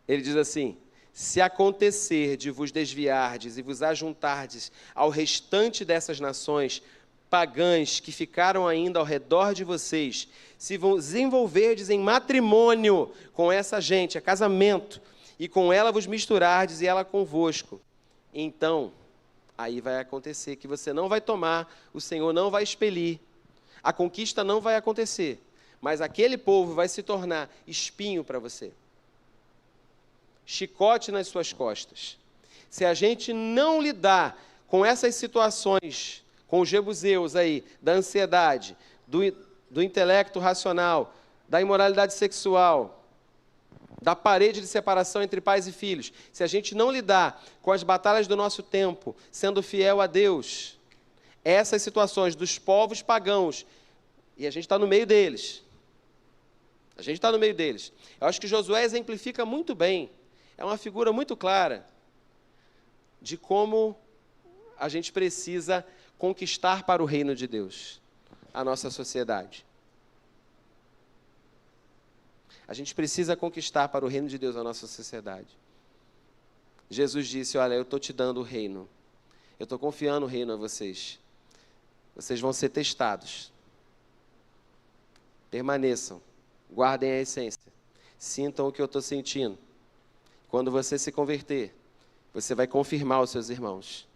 ele diz assim, se acontecer de vos desviardes e vos ajuntardes ao restante dessas nações pagãs que ficaram ainda ao redor de vocês, se vos envolverdes em matrimônio com essa gente, é casamento, e com ela vos misturardes e ela convosco, então, aí vai acontecer que você não vai tomar, o Senhor não vai expelir, a conquista não vai acontecer, mas aquele povo vai se tornar espinho para você, chicote nas suas costas. Se a gente não lidar com essas situações, com os jebuseus aí, da ansiedade, do intelecto racional, da imoralidade sexual, da parede de separação entre pais e filhos, se a gente não lidar com as batalhas do nosso tempo, sendo fiel a Deus, essas situações dos povos pagãos, e a gente está no meio deles, eu acho que Josué exemplifica muito bem, é uma figura muito clara de como a gente precisa conquistar para o reino de Deus a nossa sociedade. A gente precisa conquistar para o reino de Deus a nossa sociedade. Jesus disse, olha, eu estou te dando o reino. Eu estou confiando o reino a vocês. Vocês vão ser testados. Permaneçam. Guardem a essência. Sintam o que eu estou sentindo. Quando você se converter, você vai confirmar os seus irmãos.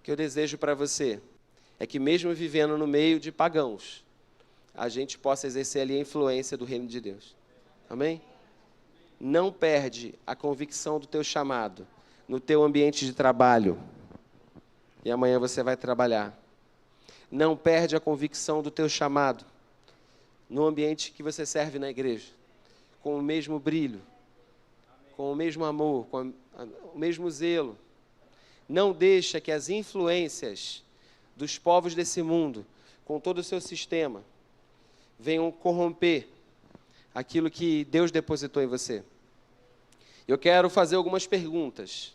O que eu desejo para você é que mesmo vivendo no meio de pagãos, a gente possa exercer ali a influência do reino de Deus. Amém? Não perde a convicção do teu chamado no teu ambiente de trabalho. E amanhã você vai trabalhar. Não perde a convicção do teu chamado no ambiente que você serve na igreja. Com o mesmo brilho, com o mesmo amor, com o mesmo zelo. Não deixa que as influências dos povos desse mundo, com todo o seu sistema, venham corromper aquilo que Deus depositou em você. Eu quero fazer algumas perguntas.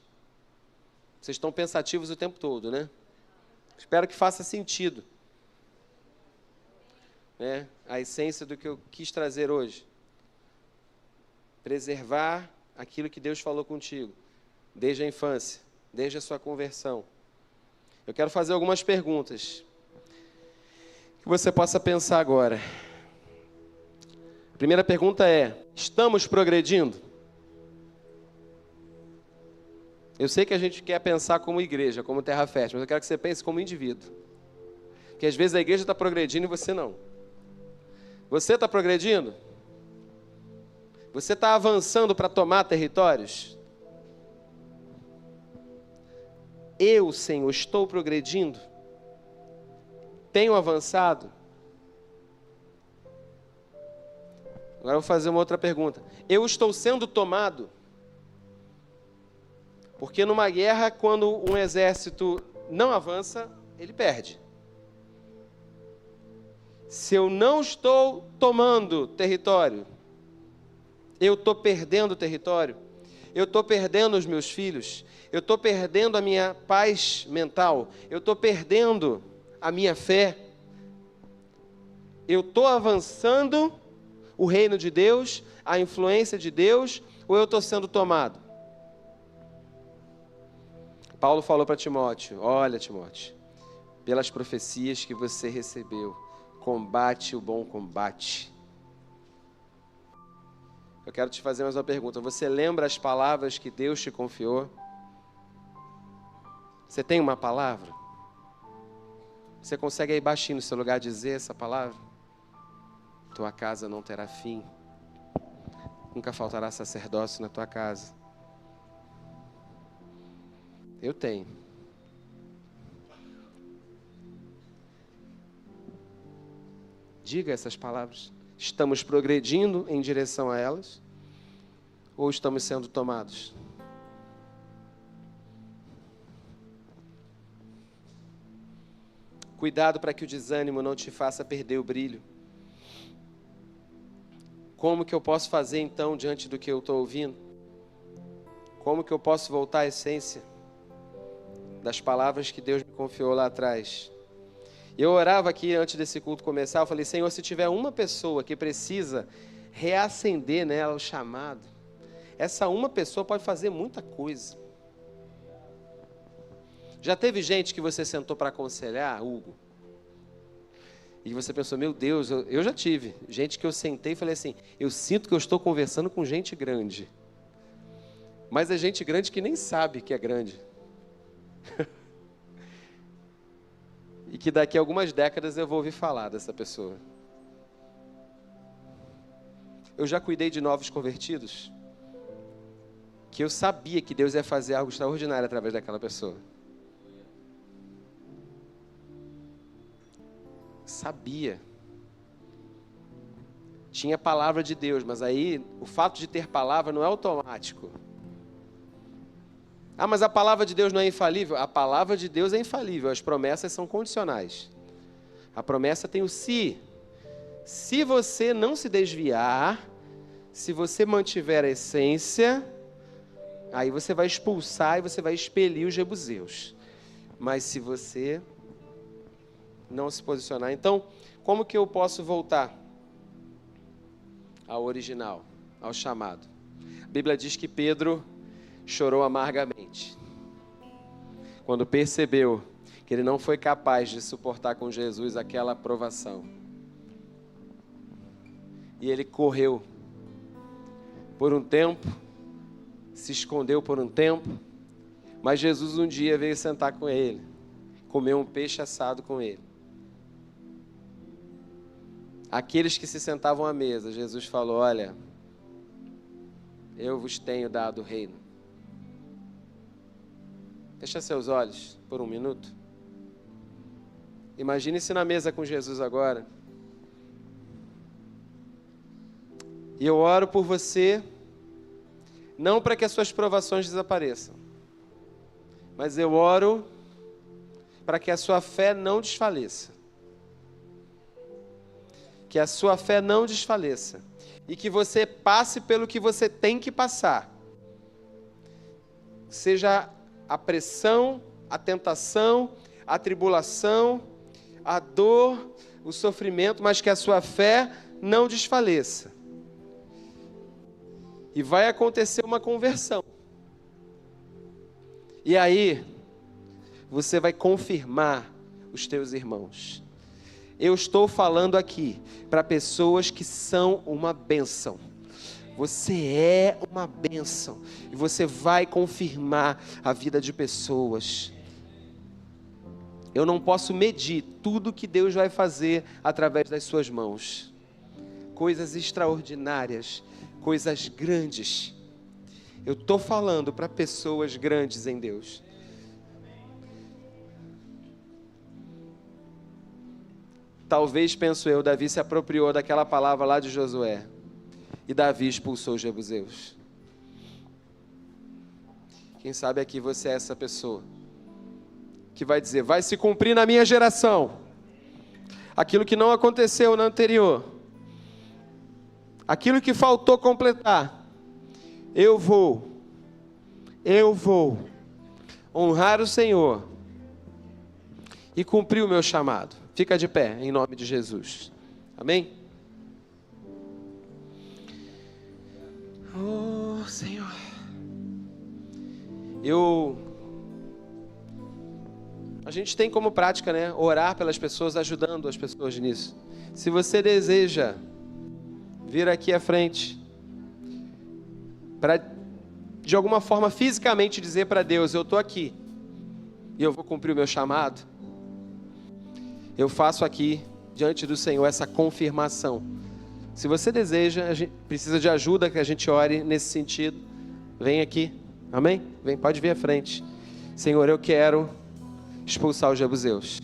Vocês estão pensativos o tempo todo, né? Espero que faça sentido, né? A essência do que eu quis trazer hoje. Preservar aquilo que Deus falou contigo, desde a infância, desde a sua conversão. Eu quero fazer algumas perguntas que você possa pensar agora. A primeira pergunta é, estamos progredindo? Eu sei que a gente quer pensar como igreja, como terra fértil, mas eu quero que você pense como indivíduo. Porque às vezes a igreja está progredindo e você não. Você está progredindo? Você está avançando para tomar territórios? Eu, Senhor, estou progredindo? Tenho avançado? Agora eu vou fazer uma outra pergunta. Eu estou sendo tomado? Porque numa guerra, quando um exército não avança, ele perde. Se eu não estou tomando território, eu estou perdendo território, eu estou perdendo os meus filhos, eu estou perdendo a minha paz mental, eu estou perdendo a minha fé, eu estou avançando o reino de Deus, a influência de Deus, ou eu estou sendo tomado? Paulo falou para Timóteo, olha Timóteo, pelas profecias que você recebeu, combate o bom combate. Eu quero te fazer mais uma pergunta. Você lembra as palavras que Deus te confiou? Você tem uma palavra? Você consegue aí baixinho no seu lugar dizer essa palavra? Tua casa não terá fim. Nunca faltará sacerdócio na tua casa. Eu tenho. Diga essas palavras. Estamos progredindo em direção a elas? Ou estamos sendo tomados? Cuidado para que o desânimo não te faça perder o brilho. Como que eu posso fazer então diante do que eu estou ouvindo? Como que eu posso voltar à essência das palavras que Deus me confiou lá atrás? Eu orava aqui antes desse culto começar, eu falei, Senhor, se tiver uma pessoa que precisa reacender nela o chamado, essa uma pessoa pode fazer muita coisa. Já teve gente que você sentou para aconselhar, Hugo? E você pensou, meu Deus, eu já tive. Gente que eu sentei e falei assim, eu sinto que eu estou conversando com gente grande. Mas é gente grande que nem sabe que é grande. E que daqui a algumas décadas eu vou ouvir falar dessa pessoa. Eu já cuidei de novos convertidos, que eu sabia que Deus ia fazer algo extraordinário através daquela pessoa. Sabia. Tinha a palavra de Deus, mas aí o fato de ter palavra não é automático. Ah, mas a palavra de Deus não é infalível? A palavra de Deus é infalível, as promessas são condicionais. A promessa tem o se. Se você não se desviar, se você mantiver a essência, aí você vai expulsar e você vai expelir os jebuseus. Mas se você não se posicionar, então, como que eu posso voltar ao original, ao chamado? A Bíblia diz que Pedro chorou amargamente quando percebeu que ele não foi capaz de suportar com Jesus aquela provação. E ele correu por um tempo, se escondeu por um tempo, mas Jesus um dia veio sentar com ele, comer um peixe assado com ele. Aqueles que se sentavam à mesa, Jesus falou, olha, eu vos tenho dado o reino. Fecha seus olhos por um minuto. Imagine-se na mesa com Jesus agora. E eu oro por você, não para que as suas provações desapareçam, mas eu oro para que a sua fé não desfaleça. Que a sua fé não desfaleça. E que você passe pelo que você tem que passar. Seja a pressão, a tentação, a tribulação, a dor, o sofrimento, mas que a sua fé não desfaleça. E vai acontecer uma conversão. E aí, você vai confirmar os teus irmãos. Eu estou falando aqui para pessoas que são uma bênção. Você é uma bênção. E você vai confirmar a vida de pessoas. Eu não posso medir tudo que Deus vai fazer através das suas mãos. Coisas extraordinárias, coisas grandes. Eu estou falando para pessoas grandes em Deus. Talvez, penso eu, Davi se apropriou daquela palavra lá de Josué. e Davi expulsou os jebuseus. Quem sabe aqui você é essa pessoa que vai dizer, vai se cumprir na minha geração aquilo que não aconteceu na anterior, aquilo que faltou completar. Eu vou honrar o Senhor e cumprir o meu chamado. Fica de pé, em nome de Jesus. Amém? Oh, Senhor. A gente tem como prática, né? Orar pelas pessoas, ajudando as pessoas nisso. Se você deseja vir aqui à frente para, de alguma forma, fisicamente dizer para Deus, eu estou aqui e eu vou cumprir o meu chamado, eu faço aqui, diante do Senhor, essa confirmação. Se você deseja, a gente precisa de ajuda, que a gente ore nesse sentido, vem aqui, amém? Vem, pode vir à frente. Senhor, eu quero expulsar os jebuseus.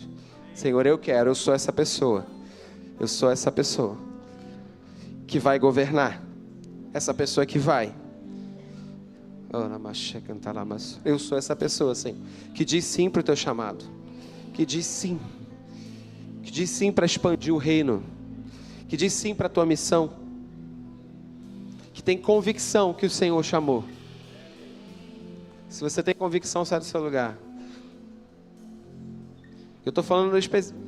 Senhor, eu sou essa pessoa. Eu sou essa pessoa que vai governar. Essa pessoa que vai. Eu sou essa pessoa, Senhor, que diz sim para o teu chamado. Que diz sim. Que diz sim para expandir o reino. Que diz sim para a tua missão. Que tem convicção que o Senhor chamou. Se você tem convicção, sai do seu lugar. Eu estou falando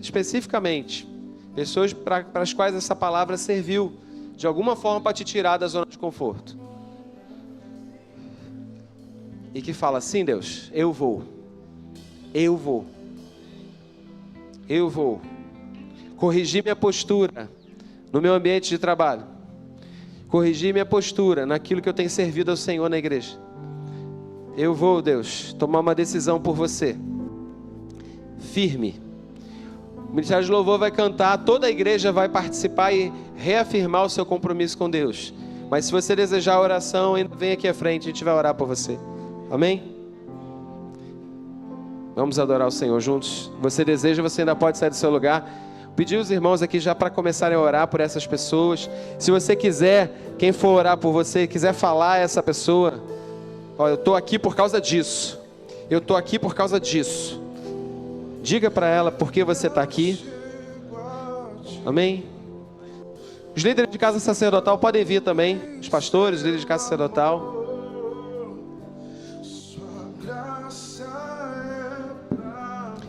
especificamente pessoas para as quais essa palavra serviu de alguma forma para te tirar da zona de conforto. E que fala assim, Deus, eu vou corrigir minha postura no meu ambiente de trabalho, corrigir minha postura naquilo que eu tenho servido ao Senhor na igreja. Eu vou, Deus, tomar uma decisão por você, firme. O Ministério de Louvor vai cantar, toda a igreja vai participar e reafirmar o seu compromisso com Deus. Mas se você desejar a oração, vem aqui à frente, a gente vai orar por você. Amém? Vamos adorar o Senhor juntos. Você deseja, você ainda pode sair do seu lugar. Pedir os irmãos aqui já para começarem a orar por essas pessoas. Se você quiser, quem for orar por você, quiser falar a essa pessoa, ó, eu estou aqui por causa disso. Eu estou aqui por causa disso. Diga para ela por que você está aqui. Amém? Os líderes de casa sacerdotal podem vir também. Os pastores, os líderes de casa sacerdotal.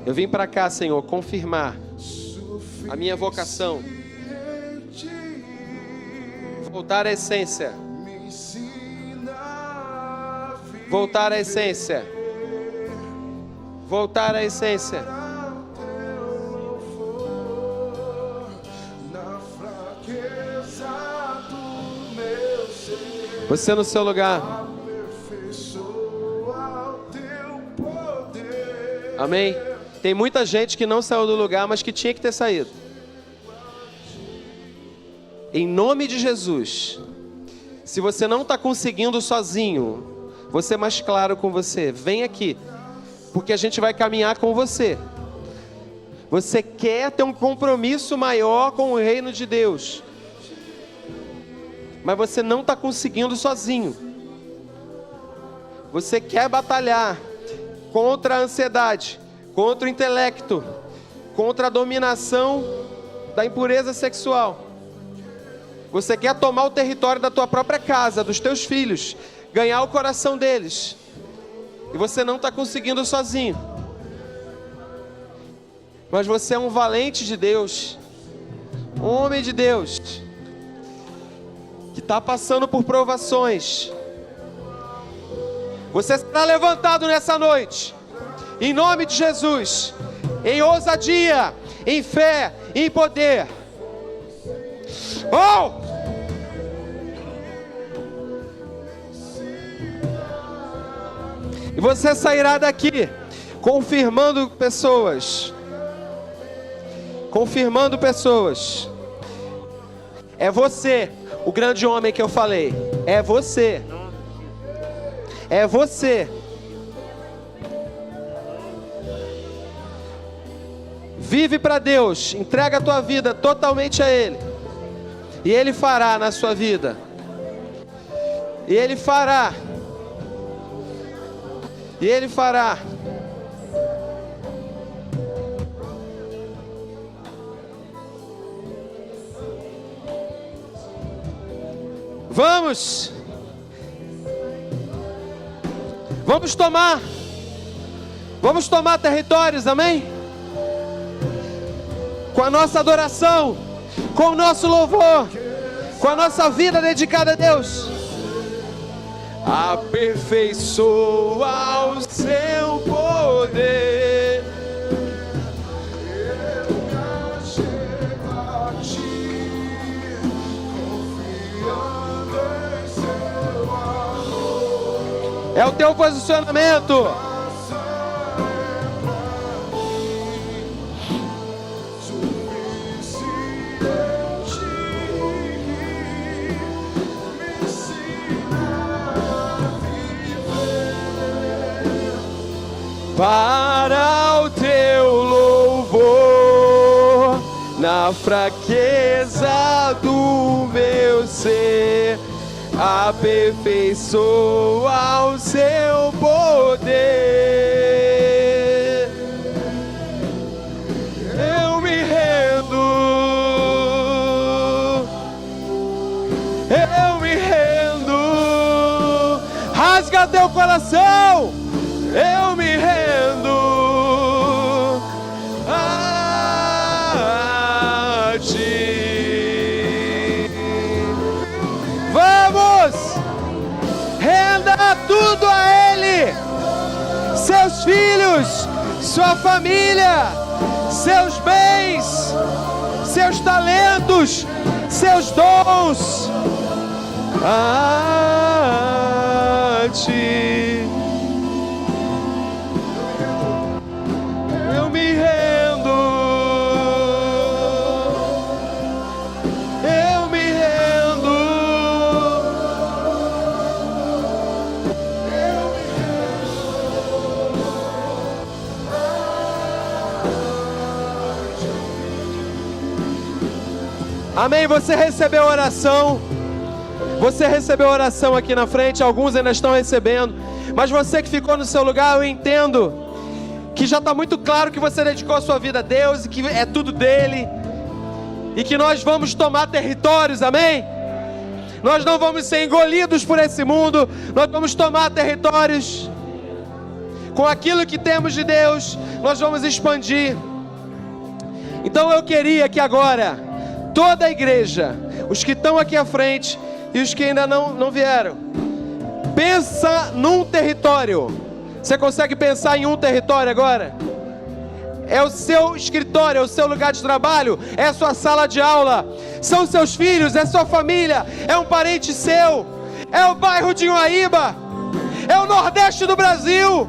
Eu vim para cá, Senhor, confirmar a minha vocação. Voltar à essência. Voltar à essência. Voltar à essência. Você no seu lugar. Amém? Tem muita gente que não saiu do lugar, mas que tinha que ter saído. Em nome de Jesus. Se você não está conseguindo sozinho, vou ser mais claro com você. Vem aqui, porque a gente vai caminhar com você. Você quer ter um compromisso maior com o reino de Deus, mas você não está conseguindo sozinho. Você quer batalhar contra a ansiedade, contra o intelecto, contra a dominação da impureza sexual. Você quer tomar o território da tua própria casa, dos teus filhos, ganhar o coração deles, e você não está conseguindo sozinho. Mas você é um valente de Deus, um homem de Deus, que está passando por provações. Você será levantado nessa noite, em nome de Jesus, em ousadia, em fé, em poder. Oh! E você sairá daqui confirmando pessoas. Confirmando pessoas. É você, o grande homem que eu falei. É você. É você. Vive para Deus, entrega a tua vida totalmente a Ele, e Ele fará na sua vida E Ele fará. E Ele fará. Vamos. Vamos tomar. Vamos tomar territórios, amém? Com a nossa adoração, com o nosso louvor, com a nossa vida dedicada a Deus. Aperfeiçoa o seu poder.
Eu me achego a ti, confiando em seu amor.
É o teu posicionamento. Para o teu louvor, na fraqueza do meu ser, aperfeiçoa o seu poder. Eu me rendo, eu me rendo. Rasga teu coração. Eu me rendo a ti. Vamos! Renda tudo a Ele. Seus filhos, sua família, seus bens, seus talentos, seus dons a ti. Amém, você recebeu oração. Você recebeu oração aqui na frente. Alguns ainda estão recebendo. Mas você que ficou no seu lugar, eu entendo que já está muito claro que você dedicou a sua vida a Deus e que é tudo dele. E que nós vamos tomar territórios, amém? Nós não vamos ser engolidos por esse mundo. Nós vamos tomar territórios. Com aquilo que temos de Deus, nós vamos expandir. Então eu queria que agora toda a igreja, os que estão aqui à frente e os que ainda não vieram, pensa num território. Você consegue pensar em um território agora? É o seu escritório, é o seu lugar de trabalho, é a sua sala de aula, são seus filhos, é sua família, é um parente seu, é o bairro de Uaíba, é o Nordeste do Brasil,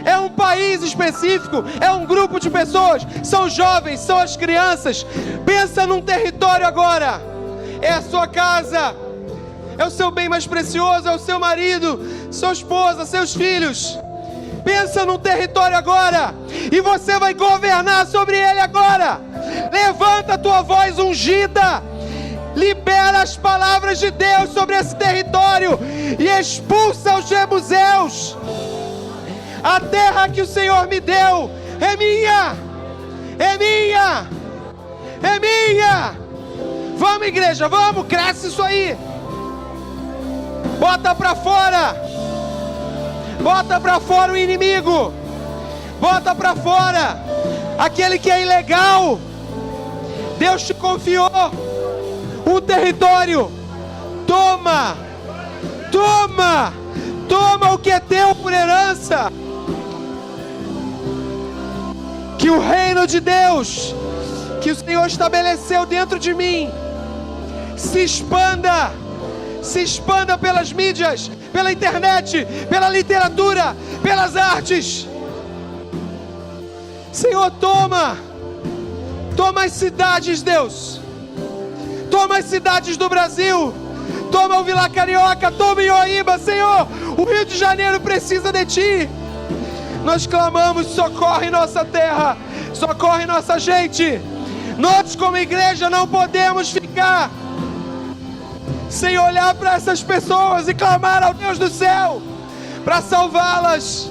é um país específico, é um grupo de pessoas, são jovens, são as crianças. Pensa num território agora. É a sua casa, é o seu bem mais precioso, é o seu marido, sua esposa, seus filhos. Pensa num território agora, e você vai governar sobre ele agora. Levanta a tua voz ungida, libera as palavras de Deus sobre esse território e expulsa os jebuseus. A terra que o Senhor me deu é minha, é minha, é minha. Vamos, igreja, vamos, cresce isso aí. Bota pra fora. Bota pra fora o inimigo. Bota pra fora aquele que é ilegal. Deus te confiou um território. Toma, toma, toma o que é teu por herança. Que o reino de Deus, que o Senhor estabeleceu dentro de mim, se expanda pelas mídias, pela internet, pela literatura, pelas artes. Senhor, toma as cidades, Deus, toma as cidades do Brasil, toma o Vila Carioca, toma Ioíba, Senhor, o Rio de Janeiro precisa de Ti. Nós clamamos, socorre nossa terra, socorre nossa gente. Nós como igreja não podemos ficar sem olhar para essas pessoas e clamar ao Deus do céu para salvá-las.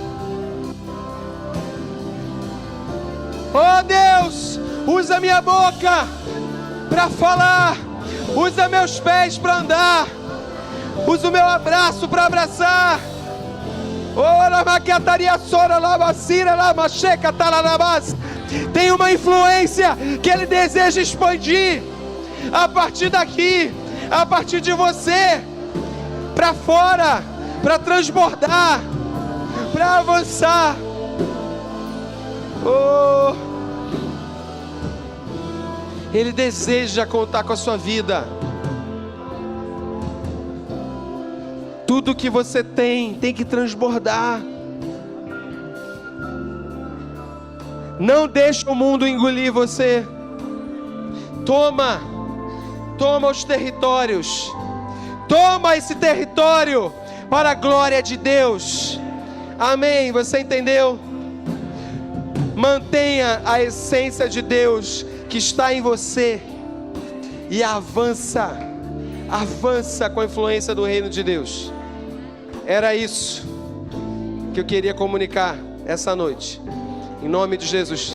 Oh Deus, usa minha boca para falar, usa meus pés para andar, usa o meu abraço para abraçar. Tem uma influência que Ele deseja expandir a partir daqui, a partir de você, para fora, para transbordar, para avançar. Oh, Ele deseja contar com a sua vida. Tudo que você tem que transbordar. Não deixe o mundo engolir você. Toma os territórios. Toma esse território para a glória de Deus. Amém? Você entendeu? Mantenha a essência de Deus que está em você e avança com a influência do reino de Deus. Era isso que eu queria comunicar essa noite, em nome de Jesus.